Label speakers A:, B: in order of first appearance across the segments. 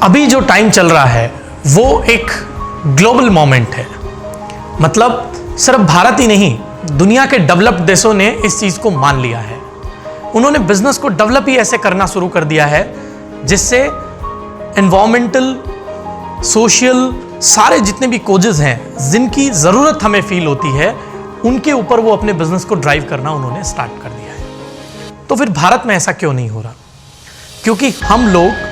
A: अभी जो टाइम चल रहा है वो एक ग्लोबल मोमेंट है। मतलब सिर्फ भारत ही नहीं, दुनिया के डेवलप्ड देशों ने इस चीज को मान लिया है। उन्होंने बिजनेस को डेवलप ही ऐसे करना शुरू कर दिया है जिससे एनवायरमेंटल, सोशल, सारे जितने भी कोजेस हैं जिनकी जरूरत हमें फील होती है, उनके ऊपर वो अपने बिजनेस को ड्राइव करना उन्होंने स्टार्ट कर दिया है। तो फिर भारत में ऐसा क्यों नहीं हो रहा? क्योंकि हम लोग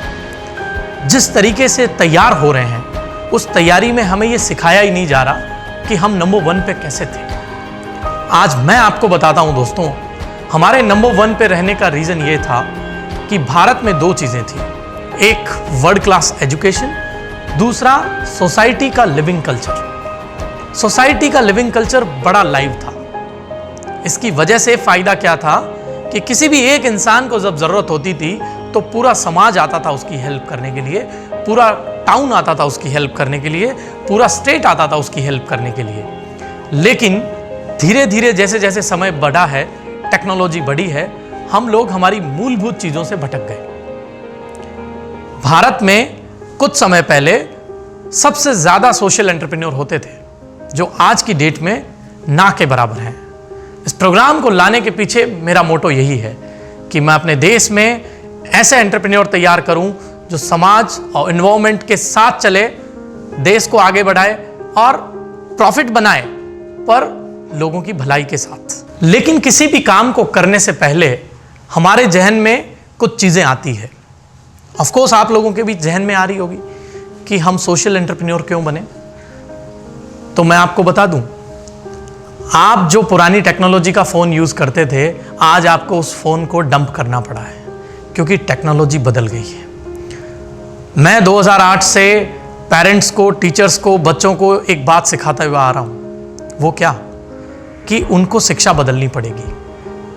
A: जिस तरीके से तैयार हो रहे हैं उस तैयारी में हमें यह सिखाया ही नहीं जा रहा कि हम नंबर 1 पे कैसे थे। आज मैं आपको बताता हूं दोस्तों, हमारे नंबर 1 पे रहने का रीजन ये था कि भारत में 2 चीजें थी। एक वर्ल्ड क्लास एजुकेशन, दूसरा सोसाइटी का लिविंग कल्चर। सोसाइटी का लिविंग कल्चर बड़ा लाइव था। इसकी वजह से फायदा क्या था कि किसी भी एक इंसान को जब जरूरत होती थी तो पूरा समाज आता था उसकी हेल्प करने के लिए, पूरा टाउन आता था उसकी हेल्प करने के लिए, पूरा स्टेट आता था उसकी हेल्प करने के लिए। लेकिन धीरे धीरे जैसे जैसे समय बढ़ा है, टेक्नोलॉजी बढ़ी है, हम लोग हमारी मूलभूत चीजों से भटक गए। भारत में कुछ समय पहले सबसे ज्यादा सोशल एंटरप्रेन्योर होते थे जो आज की डेट में ना के बराबर हैं। इस प्रोग्राम को लाने के पीछे मेरा मोटो यही है कि मैं अपने देश में ऐसे एंटरप्रेन्योर तैयार करूं जो समाज और एनवायरनमेंट के साथ चले, देश को आगे बढ़ाए और प्रॉफिट बनाए, पर लोगों की भलाई के साथ। लेकिन किसी भी काम को करने से पहले हमारे जहन में कुछ चीजें आती है। ऑफ कोर्स आप लोगों के भी जहन में आ रही होगी कि हम सोशल एंटरप्रेन्योर क्यों बने। तो मैं आपको बता दूं, आप जो पुरानी टेक्नोलॉजी का फोन यूज करते थे, आज आपको उस फोन को डंप करना पड़ा है क्योंकि टेक्नोलॉजी बदल गई है। मैं 2008 से पेरेंट्स को, टीचर्स को, बच्चों को एक बात सिखाता हुआ आ रहा हूं। वो क्या? कि उनको शिक्षा बदलनी पड़ेगी,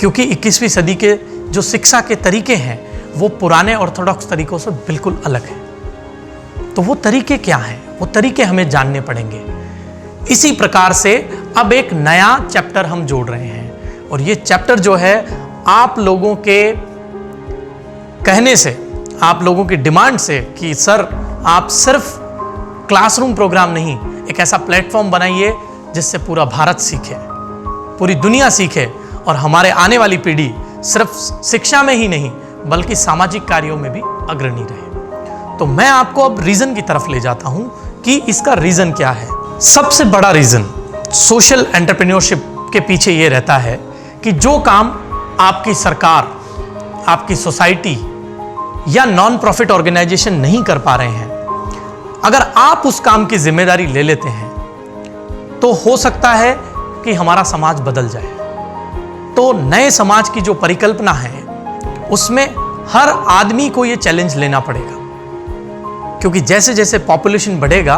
A: क्योंकि 21वीं सदी के जो शिक्षा के तरीके हैं वो पुराने ऑर्थोडॉक्स तरीकों से बिल्कुल अलग है। तो वो तरीके क्या हैं? वो तरीके हमें जानने पड़ेंगे। इसी प्रकार से अब एक नया चैप्टर हम जोड़ रहे हैं, और ये चैप्टर जो है आप लोगों के कहने से, आप लोगों की डिमांड से कि सर आप सिर्फ क्लासरूम प्रोग्राम नहीं, एक ऐसा प्लेटफॉर्म बनाइए जिससे पूरा भारत सीखे, पूरी दुनिया सीखे और हमारे आने वाली पीढ़ी सिर्फ शिक्षा में ही नहीं बल्कि सामाजिक कार्यों में भी अग्रणी रहे। तो मैं आपको अब रीजन की तरफ ले जाता हूं कि इसका रीजन क्या है। सबसे बड़ा रीजन सोशल एंटरप्रेन्योरशिप के पीछे यह रहता है कि जो काम आपकी सरकार, आपकी सोसाइटी या नॉन प्रॉफिट ऑर्गेनाइजेशन नहीं कर पा रहे हैं, अगर आप उस काम की जिम्मेदारी ले लेते हैं तो हो सकता है कि हमारा समाज बदल जाए। तो नए समाज की जो परिकल्पना है उसमें हर आदमी को यह चैलेंज लेना पड़ेगा, क्योंकि जैसे जैसे पॉपुलेशन बढ़ेगा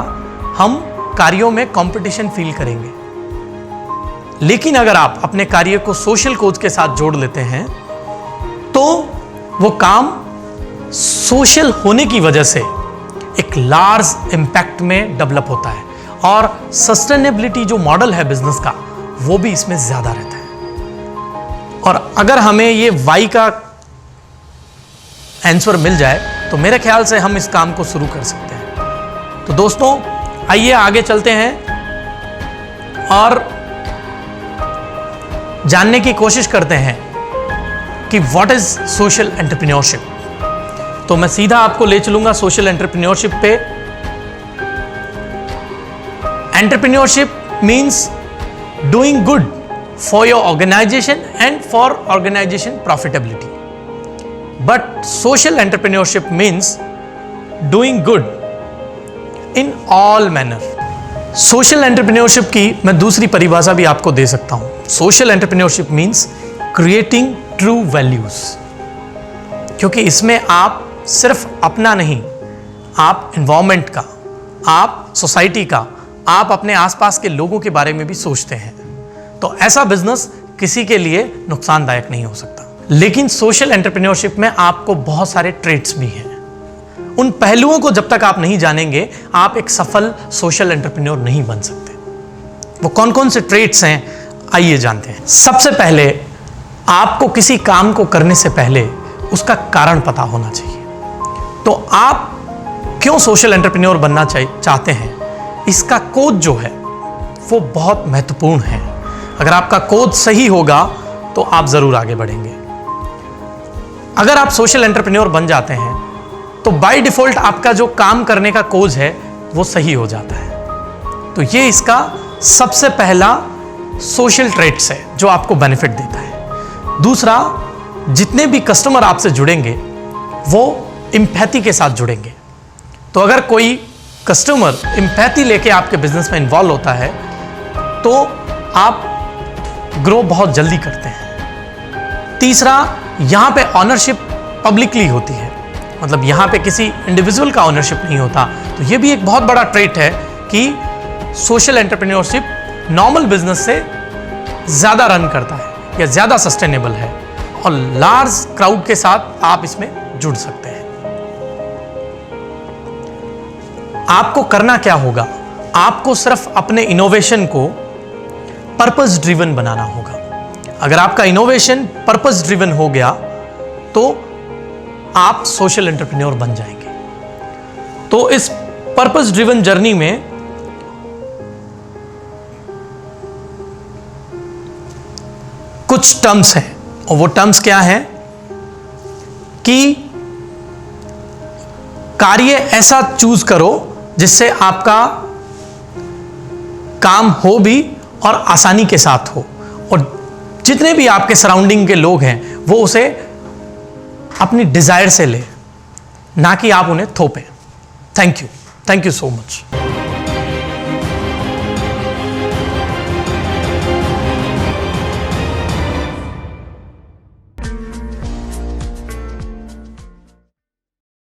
A: हम कार्यों में कंपटीशन फील करेंगे। लेकिन अगर आप अपने कार्य को सोशल कोज के साथ जोड़ लेते हैं तो वो काम सोशल होने की वजह से एक लार्ज इंपैक्ट में डेवलप होता है, और सस्टेनेबिलिटी जो मॉडल है बिजनेस का वो भी इसमें ज्यादा रहता है। और अगर हमें ये वाई का आंसर मिल जाए तो मेरे ख्याल से हम इस काम को शुरू कर सकते हैं। तो दोस्तों आइए आगे चलते हैं और जानने की कोशिश करते हैं कि व्हाट इज सोशल एंटरप्रेन्योरशिप। तो मैं सीधा आपको ले चलूंगा सोशल एंटरप्रेन्योरशिप पे। Entrepreneurship means doing good for your organisation and for organisation profitability. But social entrepreneurship means doing good in all manner. Social entrepreneurship की मैं दूसरी परिभाषा भी आपको दे सकता हूं। Social entrepreneurship means creating true values, क्योंकि इसमें आप सिर्फ अपना नहीं, आप एनवायरनमेंट का, आप सोसाइटी का, आप अपने आसपास के लोगों के बारे में भी सोचते हैं। तो ऐसा बिजनेस किसी के लिए नुकसानदायक नहीं हो सकता। लेकिन सोशल एंटरप्रेन्योरशिप में आपको बहुत सारे ट्रेट्स भी हैं। उन पहलुओं को जब तक आप नहीं जानेंगे आप एक सफल सोशल एंटरप्रेन्योर नहीं बन सकते। वो कौन कौन से ट्रेट्स हैं आइए जानते हैं। सबसे पहले आपको किसी काम को करने से पहले उसका कारण पता होना चाहिए। तो आप क्यों सोशल एंटरप्रेन्योर बनना चाहते हैं, इसका कोड जो है वो बहुत महत्वपूर्ण है। अगर आपका कोड सही होगा तो आप जरूर आगे बढ़ेंगे। अगर आप सोशल एंटरप्रेन्योर बन जाते हैं तो बाय डिफॉल्ट आपका जो काम करने का कोड है वो सही हो जाता है। तो ये इसका सबसे पहला सोशल ट्रेट्स है जो आपको बेनिफिट देता है। दूसरा, जितने भी कस्टमर आपसे जुड़ेंगे वो एम्पैथी के साथ जुड़ेंगे। तो अगर कोई कस्टमर एम्पैथी लेके आपके बिजनेस में इन्वॉल्व होता है तो आप ग्रो बहुत जल्दी करते हैं। तीसरा, यहां पे ऑनरशिप पब्लिकली होती है, मतलब यहां पे किसी इंडिविजुअल का ऑनरशिप नहीं होता। तो ये भी एक बहुत बड़ा ट्रेट है कि सोशल एंटरप्रेन्योरशिप नॉर्मल बिजनेस से ज्यादा रन करता है या ज्यादा सस्टेनेबल है और लार्ज क्राउड के साथ आप इसमें जुड़ सकते हैं। आपको करना क्या होगा, आपको सिर्फ अपने इनोवेशन को पर्पस ड्रिवन बनाना होगा। अगर आपका इनोवेशन पर्पस ड्रिवन हो गया तो आप सोशल एंटरप्रेन्योर बन जाएंगे। तो इस पर्पस ड्रिवन जर्नी में कुछ टर्म्स हैं और वो टर्म्स क्या हैं कि कार्य ऐसा चूज करो जिससे आपका काम हो भी और आसानी के साथ हो, और जितने भी आपके सराउंडिंग के लोग हैं वो उसे अपनी डिजायर से ले, ना कि आप उन्हें थोपें। Thank you so much.